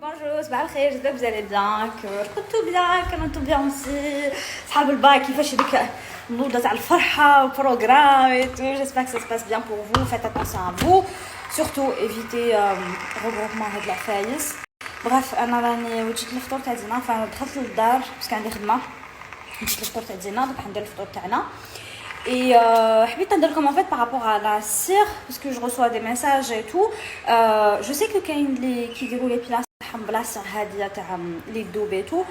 Bonjour, صباح الخير. j'espère que vous allez bien, que tout bien, que tout bien aussi. صحاب الباك كيفاش هذيك النوضه تاع الفرحه وبروغرام et tout. J'espère que ça se passe bien pour vous. Faites attention à vous. Surtout évitez regroupement هاد العفايس. Bref, انا راني وجيت الفطور تاع دينا فدخلت للدار باسكو عندي خدمه. وجيت الفطور تاع دينا دونك ندير الفطور تاعنا. Et حبيت نديركم en fait par rapport à la cire parce que je reçois des messages et tout. Je sais que كاين اللي كيديروا l'épilation بلا cire هاديه تاع لي دوب et tout.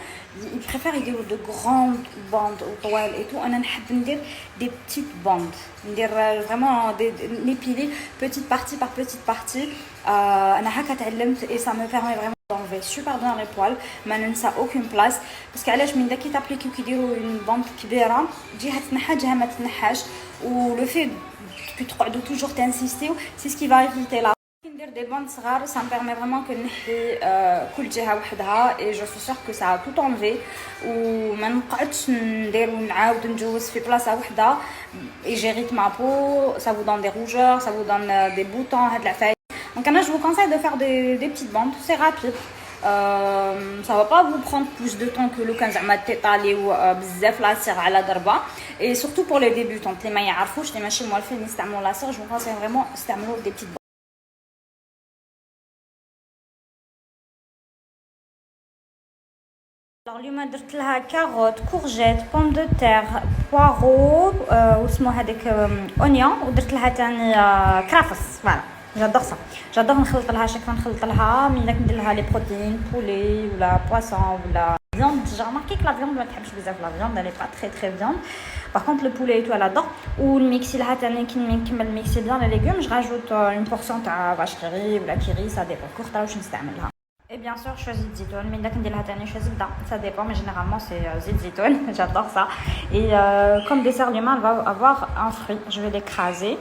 Ils préfèrent يديروا de grandes bandes طوال et tout. انا نحب ندير des petites bandes. ندير vraiment l'épiler petite partie par petite partie. انا هكا تعلمت et ça me permet vraiment d'enlever super bien les poils. ما ننسى aucune place parce qu'علاش من داك يتابليكيو كيديروا une bande كبيره جهه تنحى جهه ما تنحاش و le fait que تقعدوا toujours t'insister c'est ce qui va éviter la ندير دي باند صغار. ça me permet vraiment que نحي كل جهه وحدها et je suis sûre que ça a tout enlevé وما نقعدش ندير ونعاود نجوز في بلاصه وحده et j'irrite ma peau, ça vous donne des rougeurs, ça vous donne des boutons هاد العفايس. Donc je vous conseille de faire des petites bandes, c'est rapide. Ça va pas vous prendre plus de temps que le كان زعما تيطاليو بزاف لا سير على ضربه. Et surtout pour les débutants اللي ما يعرفوش اللي ماشي موالفين يستعملوا لا سير, je vous conseille vraiment استعملوا des petites bandes. Alors اليوم درت لها كاروت, كورجيت, بوم دو تير, بوارو واسمو هذاك اونيون, ودرت لها ثاني كرافس. فوالا جادور صا, جادور نخلط لها شكون نخلط لها من داك ندير لها لي بروتين بولي ولا بواسون ولا viande. J'ai remarqué que la viande ما تحبش بزاف, la viande elle est pas très très viande. Par contre le poulet et tout elle adore. ou الميكسي لها ثاني كي نكمل ميكسي bien les légumes je rajoute une portion تاع vache qui rit ou la qui rit, ça dépend كورتا واش نستعملها. Et bien sûr, je choisis zitoun. Mais dès que je choisis ça dépend, mais généralement c'est zitoun. J'adore ça. Et comme dessert, elle va avoir un fruit. Je vais l'écraser.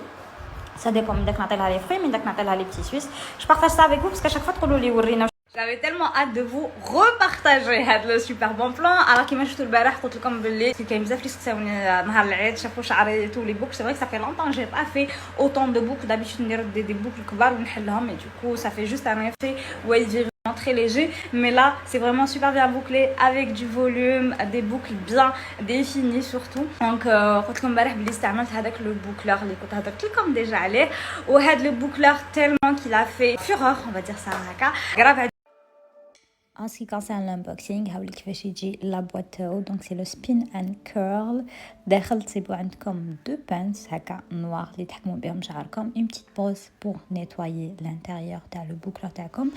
Ça dépend. Mais dès que je les fruits, mais dès que je les petits suisses. Je partage ça avec vous parce qu'à chaque fois que vous j'avais tellement hâte de vous repartager le super bon plan. Alors كيما شفتوا البارح قلت لكم باللي كاين بزاف اللي سقساوني نهار العيد شافوا شعري tous les boucles. C'est vrai que ça fait longtemps que j'ai pas fait autant de boucles. D'habitude ندير des boucles كبار ونحلهم et du coup ça fait juste un effet vraiment très léger. Mais là c'est vraiment super bien bouclé avec du volume, des boucles bien définies surtout. Donc قلت لكم البارح باللي استعملت هذاك le boucleur اللي كنت هضرت لكم déjà عليه. وهذا le boucleur tellement qu'il a fait fureur, on va dire ça هكا. grave. En ce qui concerne l'unboxing, هاولي كيفاش يجي لا boîte تاعو. donc c'est le spin and curl. داخل تصيبوا عندكم deux pinces هكا نوار اللي تحكموا بهم شعركم, une petite brosse pour nettoyer l'intérieur تاع le boucleur تاعكم.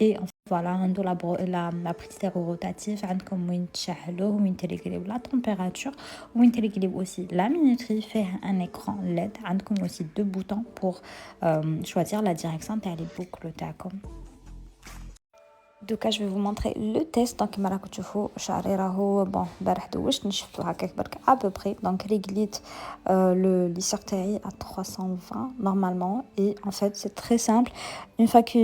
et voilà عنده la petite aéro rotative عندكم وين تشعلوه وين تريغليو la température وين تريغليو aussi la minuterie. فيه un écran LED. عندكم aussi deux boutons pour choisir la direction تاع les boucles تاعكم. دوكا جو في مونطري لو تيست. دونك كيما راكم تشوفوا شعري راهو بون البارح دوشت نشفتو هكاك برك ابوبري. دونك ريغليت لو ليسور تاعي à 320 normalement. et en fait c'est très simple. une fois que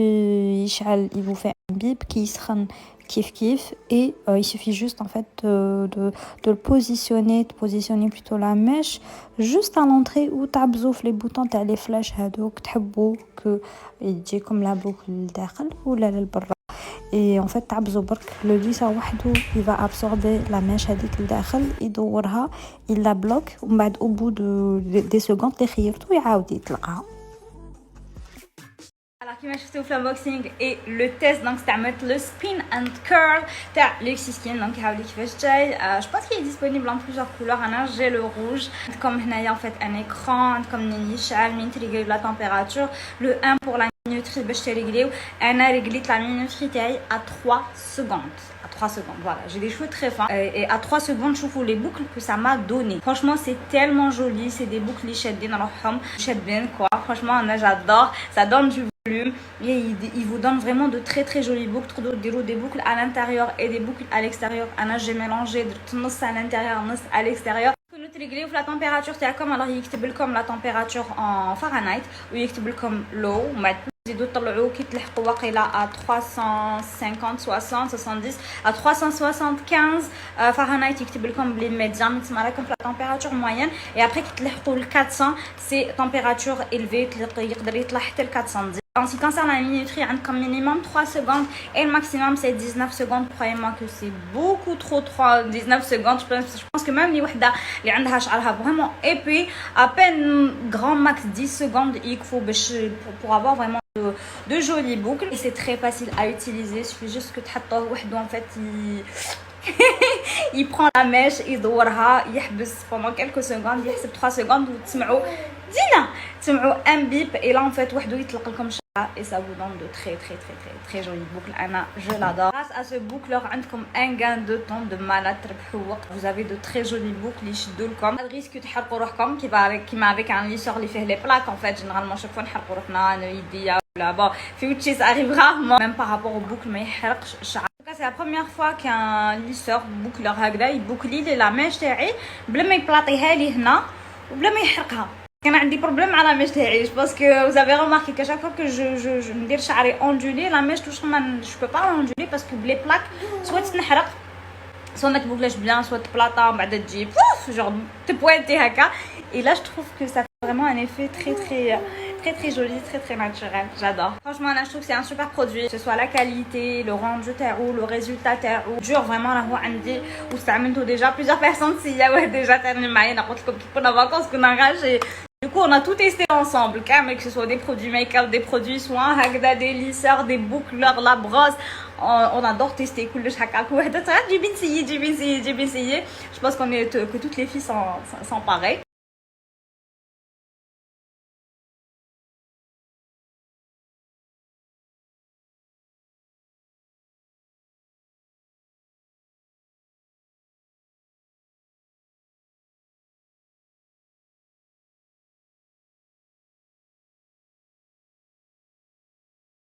يشعل il vous fait un bip qui يسخن كيف et il suffit juste en fait de le positionner plutôt la mèche juste à l'entrée où t'abzouf les boutons تاع les flèches هادوك تحبوا que يجيكم la boucle للداخل ولا للبرا. et en fait تعبزو برك le lisseur وحده il va absorber la mèche هذيك لداخل يدورها il la bloque ومن بعد au bout des secondes اللي خيرتو يعاود يطلقها. Alors كيما شفتوا في l'unboxing et le test donc استعملت le spin and curl تاع Luxy Skin. donc هاولي كيفاش جاي. je pense qu'il est disponible en plusieurs couleurs. انا j'ai le rouge. عندكم هنايا en fait un écran. عندكم منين يشعل منين تريغليو la température. le 1 pour la minuterie باش تريغليو. انا ريغليت la minuterie تاعي à 3 secondes. à 3 secondes. Voilà, j'ai des cheveux très fins et à 3 secondes je trouve les boucles que ça m'a donné. Franchement, c'est tellement joli, c'est des boucles شادين روحهم شادين quoi. Franchement, انا j'adore, ça donne du volume et il vous donne vraiment de très très jolies boucles. تقدروا des boucles à l'intérieur et des boucles à l'extérieur. انا j'ai mélangé درت نص à l'intérieur نص à l'extérieur. كنتو تريغليو في لا تمبيراتور تاعكم. alors يكتب لكم لا تمبيراتور en فahrenheit ويكتب لكم لو ومن بعد تزيدوا تطلعوا كي تلحقوا واقيلا à 350 60 70 à 375 فahrenheit يكتب لكم بلي ميديان تسمى راكم في لا تمبيراتور موين. et après كي تلحقوا ل 400 سي تمبيراتور élevée يقدر يطلع حتى ل 410. En ce qui concerne la minuterie, comme minimum 3 secondes et le maximum c'est 19 secondes. Croyez-moi que c'est beaucoup trop 19 secondes. Je pense que même les wahda li عندها شعرها vraiment épais, à peine grand max 10 secondes il faut pour avoir vraiment de jolies boucles. Et c'est très facile à utiliser. Il suffit juste que تحطوه وحده en fait il prend la mèche, il يدورها, يحبس pendant quelques secondes, يحسب 3 secondes وتسمعوا دينا تسمعوا un bip et là en fait وحده يطلق لكم et ça vous donne de très jolies boucles. Anna, je l'adore. Grâce à ce boucleur, عندكم un gain de temps de malade. Vous avez de très jolies boucles اللي يشدوا لكم. Le risque تحرقوا روحكم كيما avec un lisseur اللي فيه les plaques en fait. Généralement chaque fois نحرقوا روحنا انا يديا ولا bon في وتشي ça arrive rarement même par rapport aux boucles ما يحرقش الشعر. C'est la première fois qu'un lisseur boucleur هكذا يبوكلي لي لا ميش تاعي بلا ما يبلاطيها لي هنا وبلا ما يحرقها. كان عندي بروبليم على ميش تاعي parce que vous avez remarqué qu'à chaque fois que je ندير شعري ondulé la mèche touche je peux pas l'onduler parce que les plaques soit تنحرق soit ما تبوكلاش bien soit تبلاطا بعد تجي genre تبوينتي هكا. Et là je trouve que ça fait vraiment un effet très joli, très naturel. J'adore. Franchement là je trouve que c'est un super produit, que ce soit la qualité, le rendu تاعو, le résultat تاعو dure vraiment. là هو عندي واستعملته déjà plusieurs personnes سياوه déjà تاني معايا. انا قلت لكم كي كنا فاكونس كنا نغاجي. Du coup, on a tout testé ensemble, que ce soit des produits make-up, des produits soins, des lisseurs, des boucleurs, la brosse. On adore tester. Je pense que toutes les filles sont pareilles.